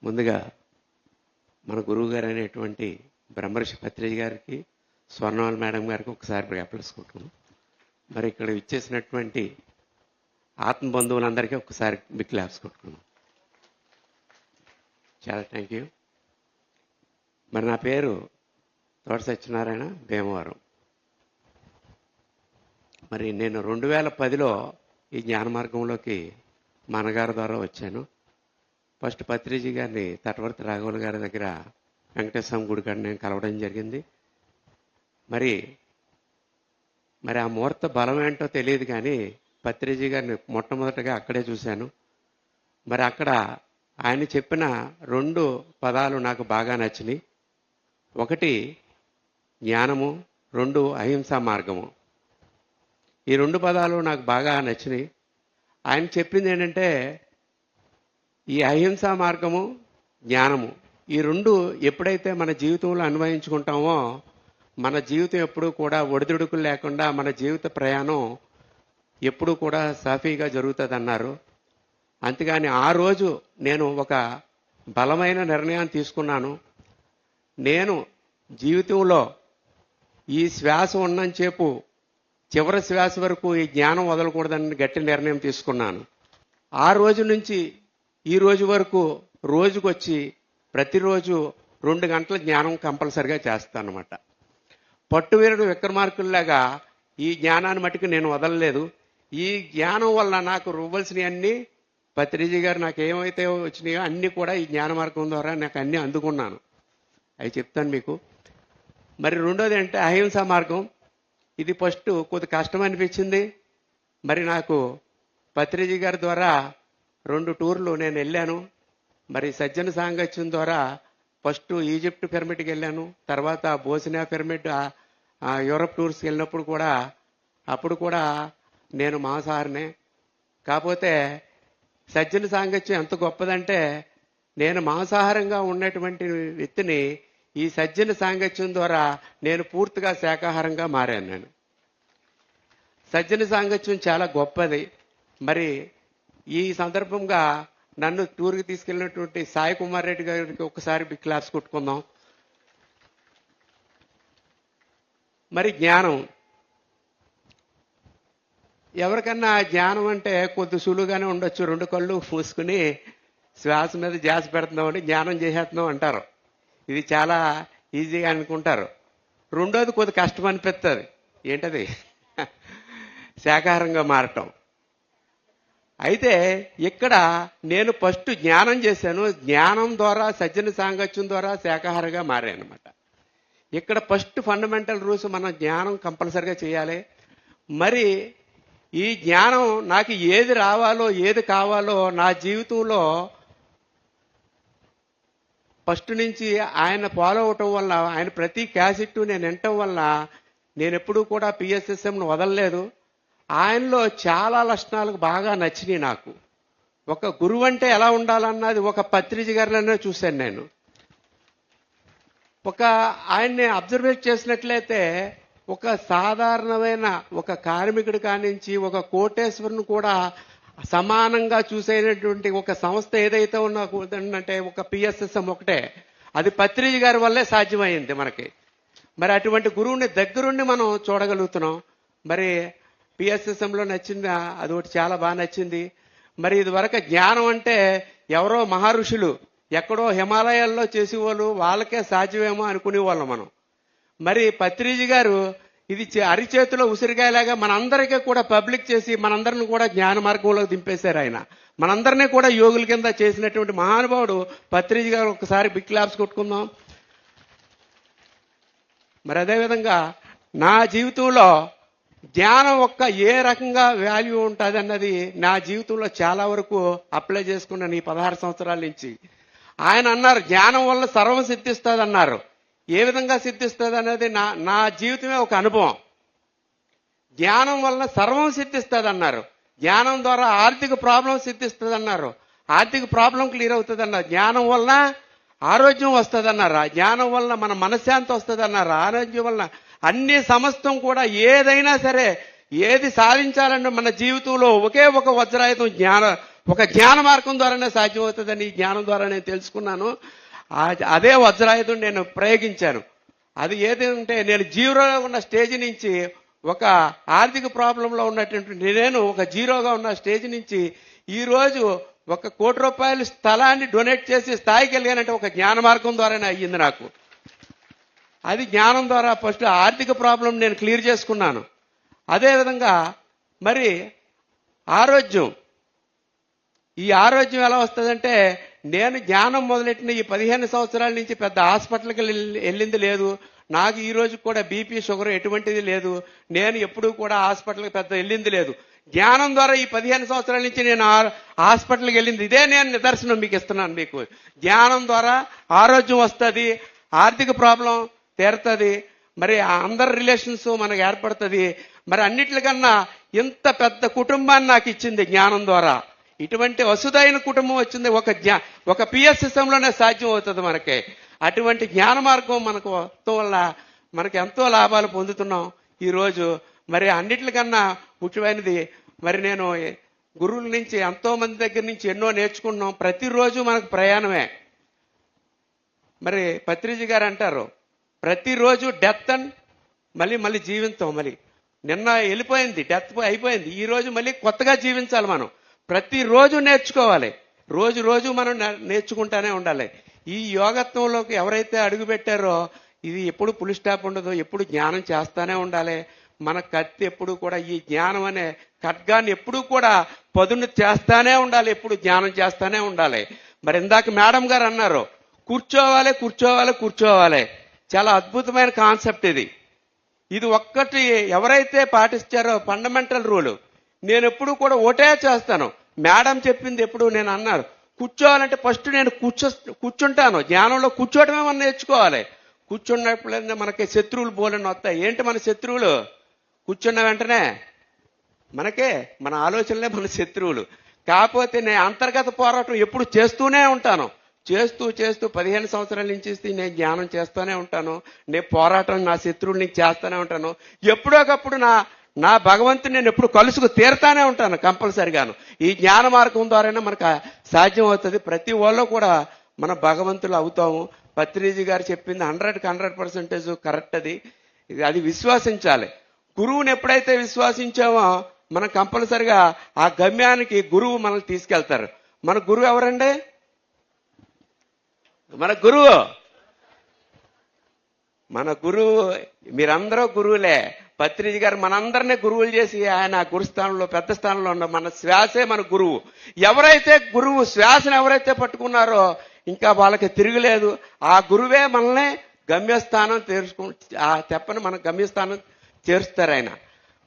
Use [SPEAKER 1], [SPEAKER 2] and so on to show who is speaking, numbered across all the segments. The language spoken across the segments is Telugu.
[SPEAKER 1] ముందుగా మన గురువు గారు అనేటువంటి బ్రహ్మర్షి పత్రిజీ గారికి, స్వర్ణవాల్ మేడం గారికి ఒకసారి అప్లసుకుంటున్నాం. మరి ఇక్కడ ఇచ్చేసినటువంటి ఆత్మ బంధువులందరికీ ఒకసారి బిగ్ క్లాప్స్ కొట్టుకున్నాం. చాలా థ్యాంక్ యూ. మరి నా పేరు తోట సత్యనారాయణ, భీమవరం. మరి నేను 2010లో ఈ జ్ఞాన మార్గంలోకి మా అన్నగారి ద్వారా వచ్చాను. ఫస్ట్ పత్రిజీ గారిని తటవర్తి రాఘవులు గారి దగ్గర వెంకటేశ్వర గుడి కాడ నేను కలవడం జరిగింది. మరి ఆ ముహూర్త బలం ఏంటో తెలియదు, కానీ పత్రిజీ గారిని మొట్టమొదటిగా అక్కడే చూశాను. మరి అక్కడ ఆయన చెప్పిన 2 పదాలు నాకు బాగా నచ్చినాయి. ఒకటి జ్ఞానము, 2 అహింసా మార్గము. ఈ 2 పదాలు నాకు బాగా నచ్చినాయి. ఆయన చెప్పింది ఏంటంటే, ఈ అహింసా మార్గము, జ్ఞానము, ఈ 2 ఎప్పుడైతే మన జీవితంలో అన్వయించుకుంటామో మన జీవితం ఎప్పుడూ కూడా ఒడిదుడుకులు లేకుండా మన జీవిత ప్రయాణం ఎప్పుడూ కూడా సాఫీగా జరుగుతుంది అన్నారు. అంతేగాని ఆ రోజు నేను ఒక బలమైన నిర్ణయాన్ని తీసుకున్నాను. నేను జీవితంలో ఈ శ్వాస ఉన్నంతసేపు చివరి శ్వాస వరకు ఈ జ్ఞానం వదలకూడదని గట్టి నిర్ణయం తీసుకున్నాను. ఆ రోజు నుంచి ఈ రోజు వరకు రోజుకొచ్చి ప్రతిరోజు 2 గంటల జ్ఞానం కంపల్సరిగా చేస్తాను అన్నమాట. పట్టువీరుడు విక్రమార్కుల్లాగా ఈ జ్ఞానాన్ని మట్టుకు నేను వదలలేదు. ఈ జ్ఞానం వల్ల నాకు ఇవ్వాల్సినవన్నీ పత్రిజీ గారు నాకు ఏమైతే వచ్చినాయో అన్నీ కూడా ఈ జ్ఞాన మార్గం ద్వారా నాకు అన్నీ అందుకున్నాను. అవి చెప్తాను మీకు. మరి రెండోది అంటే అహింసా మార్గం. ఇది ఫస్ట్ కొద్ది కష్టం అనిపించింది. మరి నాకు పత్రిజీ గారి ద్వారా 2 టూర్లు నేను వెళ్ళాను. మరి సజ్జన సాంగత్యం ద్వారా ఫస్ట్ ఈజిప్ట్ పిరమిడ్కి వెళ్ళాను, తర్వాత బోస్నియా పిరమిడ్, యూరప్ టూర్స్కి వెళ్ళినప్పుడు కూడా అప్పుడు కూడా నేను మాంసాహారనే. కాకపోతే సజ్జన సాంగత్యం ఎంత గొప్పదంటే, నేను మాంసాహారంగా ఉన్నటువంటి వ్యక్తిని ఈ సజ్జన సాంగత్యం ద్వారా నేను పూర్తిగా శాకాహారంగా మారాను. నేను సజ్జన సాంగత్యం చాలా గొప్పది. మరి ఈ సందర్భంగా నన్ను టూర్కి తీసుకెళ్ళినటువంటి సాయి కుమార్ రెడ్డి గారికి ఒకసారి బిగ్ క్లాస్ కొట్టుకుందాం. మరి జ్ఞానం, ఎవరికన్నా జ్ఞానం అంటే కొద్ది సులువుగానే ఉండొచ్చు. 2 కళ్ళు మూసుకుని శ్వాస మీద ధ్యాస పెడుతున్నామని జ్ఞానం చేసేస్తున్నాం అంటారు. ఇది చాలా ఈజీగా అనుకుంటారు. రెండోది కొద్ది కష్టం అనిపిస్తుంది. ఏంటది? శాకాహారంగా మారటం. అయితే ఇక్కడ నేను ఫస్ట్ జ్ఞానం చేశాను. జ్ఞానం ద్వారా సజ్జన సాంగత్యం ద్వారా శాకాహారంగా మారాను అనమాట. ఇక్కడ ఫస్ట్ ఫండమెంటల్ రూల్స్ మనం జ్ఞానం కంపల్సరిగా చేయాలి. మరి ఈ జ్ఞానం నాకు ఏది రావాలో ఏది కావాలో నా జీవితంలో ఫస్ట్ నుంచి ఆయన ఫాలో అవటం వల్ల, ఆయన ప్రతి క్యాసెట్ నేను వినటం వల్ల నేను ఎప్పుడూ కూడా పిఎస్ఎస్ఎంను వదలలేదు. ఆయనలో చాలా లక్షణాలకు బాగా నచ్చినాయి నాకు. ఒక గురువు అంటే ఎలా ఉండాలన్నది ఒక పత్రిజీ గారిలోనే చూశాను నేను. ఆయన్ని అబ్జర్వేట్ చేసినట్లయితే ఒక సాధారణమైన ఒక కార్మికుడి కానించి ఒక కోటేశ్వరుని కూడా సమానంగా చూసేటటువంటి ఒక సంస్థ ఏదైతే అంటే ఒక పిఎస్ఎస్ఎం ఒకటే. అది పత్రిజీ గారి వల్లే సాధ్యమైంది మనకి. మరి అటువంటి గురువుని దగ్గరుండి మనం చూడగలుగుతున్నాం. మరి పిఎస్ఎస్ఎంలో నచ్చింది అది ఒకటి చాలా బాగా నచ్చింది. మరి ఇది వరకు జ్ఞానం అంటే ఎవరో మహర్షులు ఎక్కడో హిమాలయాల్లో చేసేవాళ్ళు, వాళ్ళకే సాధ్యమేమో అనుకునేవాళ్ళం మనం. మరి పత్రిజీ గారు ఇది అరిచేతిలో ఉసిరికాయలాగా మనందరికీ కూడా పబ్లిక్ చేసి మనందరిని కూడా జ్ఞాన మార్గంలోకి దింపేశారు. ఆయన మనందరినీ కూడా యోగుల కింద చేసినటువంటి మహానుభావుడు పత్రిజీ గారు. ఒకసారి బిగ్ క్లాప్స్ కొట్టుకుందాం. మరి అదేవిధంగా నా జీవితంలో జ్ఞానం ఒక్క ఏ రకంగా వాల్యూ ఉంటుంది అన్నది నా జీవితంలో చాలా వరకు అప్లై చేసుకున్నాను ఈ 16 సంవత్సరాల నుంచి. ఆయన అన్నారు జ్ఞానం వల్ల సర్వం సిద్ధిస్తుంది అన్నారు. ఏ విధంగా సిద్ధిస్తుంది అనేది నా జీవితమే ఒక అనుభవం. జ్ఞానం వలన సర్వం సిద్ధిస్తుంది అన్నారు. జ్ఞానం ద్వారా ఆర్థిక ప్రాబ్లం సిద్ధిస్తుంది అన్నారు. ఆర్థిక ప్రాబ్లం క్లియర్ అవుతుంది అన్నారు. జ్ఞానం వలన ఆరోగ్యం వస్తుంది అన్నారు. జ్ఞానం వలన మన మనశ్శాంతి వస్తుంది అన్నారు. ఆరోగ్యం వలన అన్ని సమస్తం కూడా ఏదైనా సరే ఏది సాధించాలంటే మన జీవితంలో ఒకే ఒక వజ్రాయుధం ఒక జ్ఞాన మార్గం ద్వారానే సాధ్యమవుతుందని ఈ జ్ఞానం ద్వారా నేను తెలుసుకున్నాను. అదే వజ్రాయుధం నేను ప్రయోగించాను. అది ఏదంటే నేను జీరోగా ఉన్న స్టేజ్ నుంచి ఒక ఆర్థిక ప్రాబ్లంలో ఉన్నటువంటి నేను ఒక జీరోగా ఉన్న స్టేజ్ నుంచి ఈరోజు ₹1 కోటి స్థలాన్ని డొనేట్ చేసి స్థాయికి వెళ్ళానంటే ఒక జ్ఞాన మార్గం ద్వారానే అయ్యింది నాకు. అది జ్ఞానం ద్వారా ఫస్ట్ ఆర్థిక ప్రాబ్లం నేను క్లియర్ చేసుకున్నాను. అదేవిధంగా మరి ఆరోగ్యం, ఈ ఆరోగ్యం ఎలా వస్తుందంటే నేను జ్ఞానం మొదలెట్టిన ఈ 15 సంవత్సరాల నుంచి పెద్ద హాస్పిటల్కి వెళ్ళింది లేదు. నాకు ఈ రోజు కూడా బీపీ షుగర్ ఎటువంటిది లేదు. నేను ఎప్పుడూ కూడా హాస్పిటల్కి పెద్ద వెళ్ళింది లేదు. జ్ఞానం ద్వారా ఈ 15 సంవత్సరాల నుంచి నేను హాస్పిటల్కి వెళ్ళింది ఇదే నేను నిదర్శనం మీకు ఇస్తున్నాను. మీకు జ్ఞానం ద్వారా ఆరోగ్యం వస్తుంది, ఆర్థిక ప్రాబ్లం తీరుతుంది, మరి అందరి రిలేషన్స్ మనకు ఏర్పడుతుంది. మరి అన్నిటికన్నా ఇంత పెద్ద కుటుంబాన్ని నాకు ఇచ్చింది జ్ఞానం ద్వారా. ఇటువంటి వసుదైన కుటుంబం వచ్చింది ఒక పిఎస్ఎస్ఎంలోనే సాధ్యం అవుతుంది మనకి. అటువంటి జ్ఞాన మార్గం మనకు వల్ల మనకి ఎంతో లాభాలు పొందుతున్నాం ఈరోజు. మరి అన్నిటికన్నా ముఖ్యమైనది మరి నేను గురువుల నుంచి ఎంతో మంది దగ్గర నుంచి ఎన్నో నేర్చుకుంటున్నాం. ప్రతిరోజు మనకు ప్రయాణమే. మరి పత్రిజీ గారు అంటారు ప్రతిరోజు డెత్ అండ్ మళ్ళీ జీవించాం. మళ్ళీ నిన్న వెళ్ళిపోయింది, డెత్ అయిపోయింది. ఈ రోజు మళ్ళీ కొత్తగా జీవించాలి. మనం ప్రతిరోజు నేర్చుకోవాలి. రోజు మనం నేర్చుకుంటానే ఉండాలి. ఈ యోగత్వంలోకి ఎవరైతే అడుగు పెట్టారో ఇది ఎప్పుడు పులి స్టాప్ ఉండదు, ఎప్పుడు జ్ఞానం చేస్తానే ఉండాలి. మన కత్తి ఎప్పుడు కూడా ఈ జ్ఞానం అనే ఖడ్గాన్ని ఎప్పుడు కూడా పదును చేస్తానే ఉండాలి, ఎప్పుడు జ్ఞానం చేస్తానే ఉండాలి. మరి ఇందాక మేడం గారు అన్నారు కూర్చోవాలి. చాలా అద్భుతమైన కాన్సెప్ట్ ఇది. ఇది ఒక్కటి ఎవరైతే పాటిస్తారో ఫండమెంటల్ రూల్. నేను ఎప్పుడు కూడా ఒకటే చేస్తాను. మేడం చెప్పింది ఎప్పుడు నేను అన్నారు కూర్చోవాలంటే ఫస్ట్ నేను కూర్చుంటాను. జ్ఞానంలో కూర్చోవడమే మనం నేర్చుకోవాలి. కూర్చున్నప్పుడైనా మనకి శత్రువులు బోలని వస్తాయి. ఏంటి మన శత్రువులు? కూర్చున్న వెంటనే మన ఆలోచనలే మన శత్రువులు. కాకపోతే నేను అంతర్గత పోరాటం ఎప్పుడు చేస్తూనే ఉంటాను. చేస్తూ 15 సంవత్సరాల నుంచి నేను జ్ఞానం చేస్తూనే ఉంటాను. నేను పోరాటం నా శత్రువుల నుంచి చేస్తూనే ఉంటాను. ఎప్పుడోకప్పుడు నా భగవంతుని నేను ఎప్పుడు కలుసుకు తీరుతానే ఉంటాను కంపల్సరిగాను. ఈ జ్ఞాన మార్గం ద్వారానే మనకు సాధ్యం అవుతుంది. ప్రతి వాళ్ళు కూడా మన భగవంతులు అవుతాము. పత్రిజీ గారు చెప్పింది 100% కరెక్ట్. అది విశ్వసించాలి. గురువుని ఎప్పుడైతే విశ్వసించామో మనం కంపల్సరిగా ఆ గమ్యానికి గురువు మనల్ని తీసుకెళ్తారు. మన గురువు ఎవరండి? మన గురువు మీరందరూ గురువులే. పత్రిజీ గారు మనందరినీ గురువులు చేసి ఆయన గురుస్థానంలో పెద్ద స్థానంలో ఉన్న మన శ్వాసే మన గురువు. ఎవరైతే గురువు శ్వాసను ఎవరైతే పట్టుకున్నారో ఇంకా వాళ్ళకి తిరగలేదు. ఆ గురువే మనల్ని గమ్యస్థానం ఆ తెప్పని మన గమ్యస్థానం చేరుస్తారు ఆయన.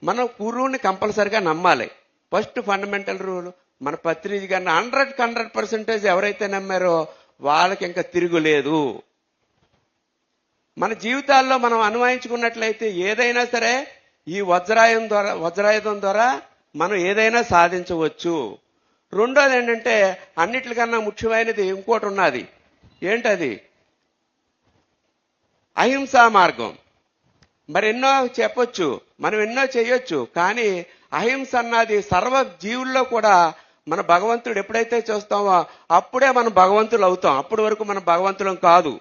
[SPEAKER 1] మన గురువుని కంపల్సరిగా నమ్మాలి. First fundamental rule. మన పత్రిజీ గారిని 100% ఎవరైతే నమ్మారో వాళ్ళకి ఇంకా తిరుగులేదు. మన జీవితాల్లో మనం అన్వయించుకున్నట్లయితే ఏదైనా సరే ఈ వజ్రాయుధం ద్వారా మనం ఏదైనా సాధించవచ్చు. రెండోది ఏంటంటే అన్నిటికన్నా ముఖ్యమైనది ఇంకోటి ఉన్నది. ఏంటది? అహింసా మార్గం. మరి ఎన్నో చెప్పొచ్చు, మనం ఎన్నో చేయొచ్చు. కానీ అహింస అన్నది సర్వ జీవుల్లో కూడా మన భగవంతుడు ఎప్పుడైతే చూస్తామో అప్పుడే మనం భగవంతులు అవుతాం. అప్పటి వరకు మనం భగవంతులం కాదు.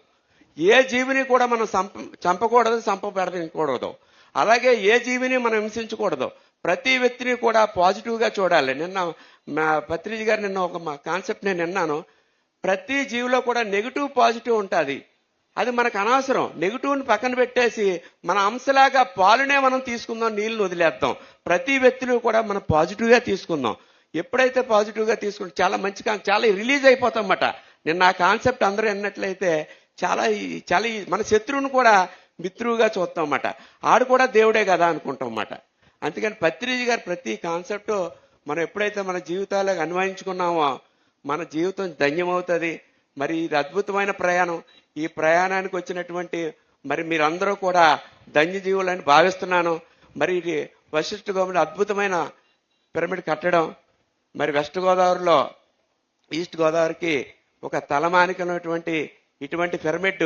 [SPEAKER 1] ఏ జీవిని కూడా మనం చంపకూడదు, చంపబెడకూడదు. అలాగే ఏ జీవిని మనం హింసించకూడదు. ప్రతి వ్యక్తిని కూడా పాజిటివ్గా చూడాలి. నిన్న పత్రిజీ గారు ఒక కాన్సెప్ట్ నేను విన్నాను. ప్రతి జీవిలో కూడా నెగిటివ్ పాజిటివ్ ఉంటుంది. అది మనకు అనవసరం. నెగిటివ్ని పక్కన పెట్టేసి మన అంశలాగా పాలునే మనం తీసుకుందాం, నీళ్ళని వదిలేద్దాం. ప్రతి వ్యక్తిని కూడా మనం పాజిటివ్గా తీసుకుందాం. ఎప్పుడైతే పాజిటివ్గా తీసుకుంటే చాలా చాలా రిలీజ్ అయిపోతాం అన్నమాట. నిన్న ఆ కాన్సెప్ట్ అందరూ విన్నట్లయితే చాలా మన శత్రువుని కూడా మిత్రువుగా చూస్తాం అన్నమాట. ఆడు కూడా దేవుడే కదా అనుకుంటాం అన్నమాట. అందుకని పత్రిజీ గారు ప్రతి కాన్సెప్ట్ మనం ఎప్పుడైతే మన జీవితాలకు అన్వయించుకున్నామో మన జీవితం ధన్యమవుతుంది. మరి ఇది అద్భుతమైన ప్రయాణం. ఈ ప్రయాణానికి వచ్చినటువంటి మరి మీరందరూ కూడా ధన్యజీవులని భావిస్తున్నాను. మరి ఇది వశిష్ఠ గవర్నమెంట్ అద్భుతమైన పిరమిడ్ కట్టడం. మరి వెస్ట్ గోదావరిలో ఈస్ట్ గోదావరికి ఒక తలమానికమైనటువంటి ఇటువంటి పిరమిడ్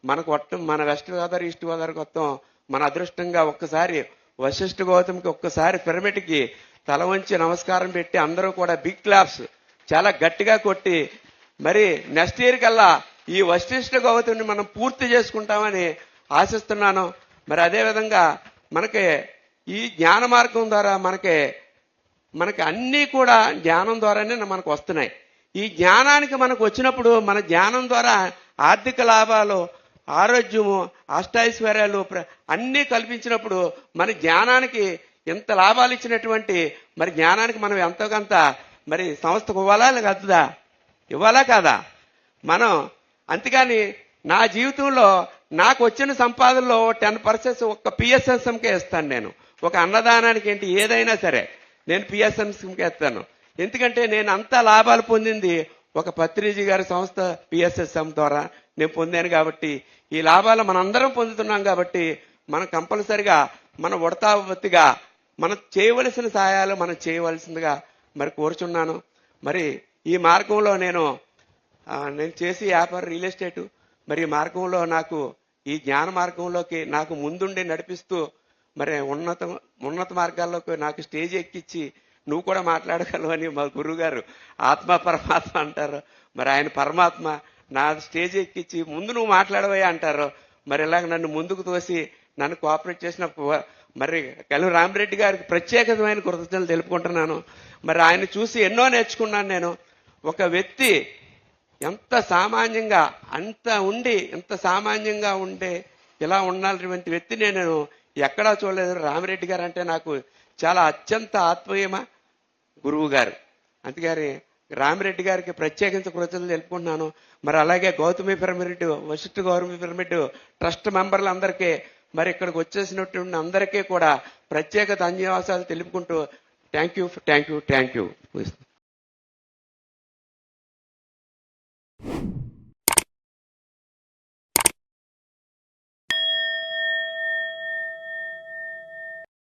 [SPEAKER 1] మనకు మన వెస్ట్ గోదావరి ఈస్ట్ గోదావరికి మొత్తం మన అదృష్టంగా ఒక్కసారి వశిష్ఠ గౌతమ్కి ఒక్కసారి పిరమిడ్కి తల వంచి నమస్కారం పెట్టి అందరూ కూడా బిగ్ క్లాప్స్ చాలా గట్టిగా కొట్టి మరి నెక్స్ట్ ఇయర్ కల్లా ఈ వశిష్ఠ గౌతమిని మనం పూర్తి చేసుకుంటామని ఆశిస్తున్నాను. మరి అదేవిధంగా మనకి ఈ జ్ఞాన మార్గం ద్వారా మనకి అన్నీ కూడా జ్ఞానం ద్వారానే మనకు వస్తున్నాయి. ఈ జ్ఞానానికి మనకు వచ్చినప్పుడు మన జ్ఞానం ద్వారా ఆర్థిక లాభాలు, ఆరోగ్యము, అష్టైశ్వర్యాలు అన్నీ కల్పించినప్పుడు మన జ్ఞానానికి ఎంత లాభాలు ఇచ్చినటువంటి మరి జ్ఞానానికి మనం ఎంతో కొంత మరి సంస్థకు ఇవ్వాలా కాదా? ఇవ్వాలా కాదా? మనం అంతేగాని నా జీవితంలో నాకు వచ్చిన సంపాదనలో 10% ఒక్క పిఎస్ఎస్ఎంకే ఇస్తాను. నేను ఒక అన్నదానానికి ఏంటి ఏదైనా సరే నేను పిఎస్ఎంకే ఇస్తాను. ఎందుకంటే నేను అంతా లాభాలు పొందింది ఒక పత్రిజీ గారి సంస్థ పిఎస్ఎస్ఎం ద్వారా నేను పొందాను. కాబట్టి ఈ లాభాలు మనందరం పొందుతున్నాం. కాబట్టి మనం కంపల్సరిగా మన ఉడతావత్తిగా మనం చేయవలసిన సహాయాలు మనం చేయవలసిందిగా మరి కోరుచున్నాను. మరి ఈ మార్గంలో నేను చేసి వ్యాపారం రియల్ ఎస్టేటు మరి ఈ మార్గంలో నాకు ఈ జ్ఞాన మార్గంలోకి నాకు ముందుండి నడిపిస్తూ మరి ఉన్నత మార్గాల్లోకి నాకు స్టేజ్ ఎక్కించి నువ్వు కూడా మాట్లాడగలవు అని మా గురువు గారు ఆత్మ పరమాత్మ అంటారు. మరి ఆయన పరమాత్మ నా స్టేజ్ ఎక్కించి ముందు నువ్వు మాట్లాడవయ్యా అంటారు. మరి ఇలాగ నన్ను ముందుకు తోసి నన్ను కోఆపరేట్ చేసిన మరి కలు రామిరెడ్డి గారికి ప్రత్యేకమైన కృతజ్ఞతలు తెలుపుకుంటున్నాను. మరి ఆయన చూసి ఎన్నో నేర్చుకున్నాను నేను. ఒక వ్యక్తి ఎంత సామాన్యంగా ఎంత సామాన్యంగా ఉండే ఇలా ఉండాల్సినటువంటి వ్యక్తిని నేను ఎక్కడా చూడలేదు. రామిరెడ్డి గారు అంటే నాకు చాలా అత్యంత ఆత్మీయమ గురువు గారు. అందుకని రామిరెడ్డి గారికి ప్రత్యేకించి కృతజ్ఞతలు తెలుపుకుంటున్నాను. మరి అలాగే Gautami Pyramid, Vasishtha Gautami Pyramid trust మెంబర్లందరికీ మరి ఇక్కడికి వచ్చేసినటువంటి అందరికీ కూడా ప్రత్యేక ధన్యవాదాలు తెలుపుకుంటూ థ్యాంక్ యూ.